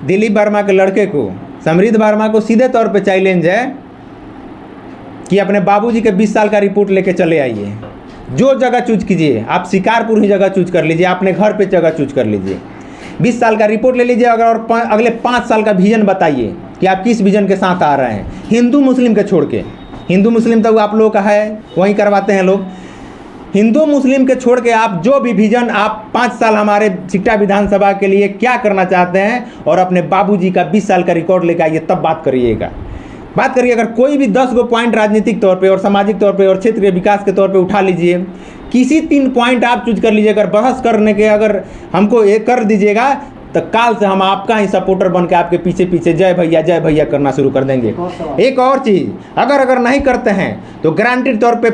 दिलीप वर्मा के लड़के को, समृद्ध वर्मा को सीधे तौर पे चैलेंज है कि अपने बाबूजी के 20 साल का रिपोर्ट लेके चले आइए। जो जगह चूज कीजिए, आप शिकारपुर ही जगह चूज कर लीजिए, अपने घर पे जगह चूज कर लीजिए, 20 साल का रिपोर्ट ले लीजिए अगर, और अगले 5 साल का विजन बताइए कि आप किस विजन के साथ आ रहे हैं। हिंदू मुस्लिम के छोड़ के, हिंदू मुस्लिम तो आप लोगों का है, वहीं करवाते हैं लोग। हिंदू मुस्लिम के छोड़ के आप जो भी विजन, आप 5 साल हमारे सिकटा विधानसभा के लिए क्या करना चाहते हैं और अपने बाबूजी का 20 साल का रिकॉर्ड लेकर आइए, तब बात करिएगा। बात करिए। अगर कोई भी 10 गो पॉइंट राजनीतिक तौर पे और सामाजिक तौर पे और क्षेत्रीय विकास के तौर पे उठा लीजिए, किसी 3 पॉइंट आप चूज कर लीजिए। अगर बहस करने के अगर हमको ये कर दीजिएगा तो काल से हम आपका ही सपोर्टर बन के आपके पीछे पीछे जय भैया करना शुरू कर देंगे। एक और चीज़, अगर नहीं करते हैं तो गारंटेड तौर पे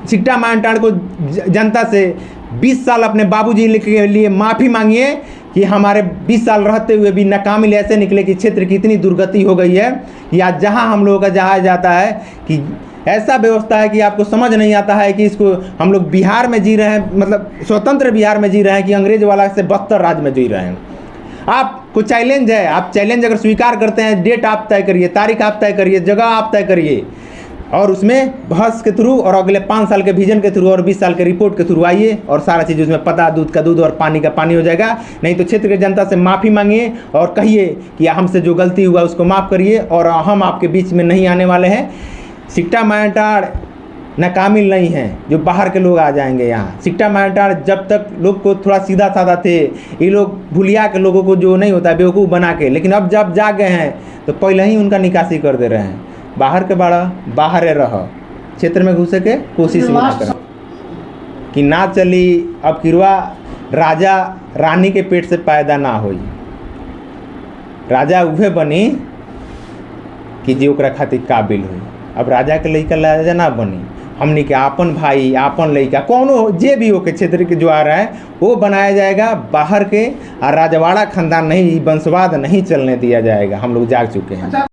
सिकटा मानटाड़ को जनता से 20 साल अपने बाबूजी के लिए माफ़ी मांगिए कि हमारे 20 साल रहते हुए भी नाकामिल ऐसे निकले कि क्षेत्र की इतनी दुर्गति हो गई है कि आज जहां हम लोगों का जहां जाता है कि ऐसा व्यवस्था है कि आपको समझ नहीं आता है कि इसको हम लोग बिहार में जी रहे हैं, मतलब स्वतंत्र बिहार में जी रहे हैं कि अंग्रेज वाला से बदतर राज्य में जी रहे हैं। आपको चैलेंज है, आप चैलेंज अगर स्वीकार करते हैं, डेट आप तय करिए, तारीख आप तय करिए, जगह आप तय करिए और उसमें बहस के थ्रू और अगले 5 साल के विजन के थ्रू और 20 साल के रिपोर्ट के थ्रू आइए और सारा चीज़ उसमें पता, दूध का दूध और पानी का पानी हो जाएगा। नहीं तो क्षेत्र की जनता से माफ़ी मांगिए और कहिए कि हमसे जो गलती हुआ उसको माफ़ करिए और हम आपके बीच में नहीं आने वाले हैं। सिकटा मानटाड़ नाकामिल नहीं है जो बाहर के लोग आ जाएंगे यहाँ। सिकटा मानटाड़ जब तक लोग को थोड़ा सीधा साधा थे, ये लोग भूलिया के लोगों को जो नहीं होता बेवकूफ़ बना के, लेकिन अब जब जाग गए हैं तो पहले ही उनका निकासी कर दे रहे हैं। बाहर के बाड़ा बाहर रह, क्षेत्र में घुसे के कोशिश ना करें कि ना चली अब किरवा राजा रानी के पेट से पैदा ना होई। राजा उहे बनी कि जे ओकरा खातिर काबिल हुई। अब राजा के लइका राजा ना बनी, हमनी के आपन भाई आपन लइका कौनो जे भी हो के क्षेत्र के जो आ रहा है वो बनाया जाएगा। बाहर के और राजवाड़ा खानदान नहीं, वंशवाद नहीं चलने दिया जाएगा। हम लोग जाग चुके हैं।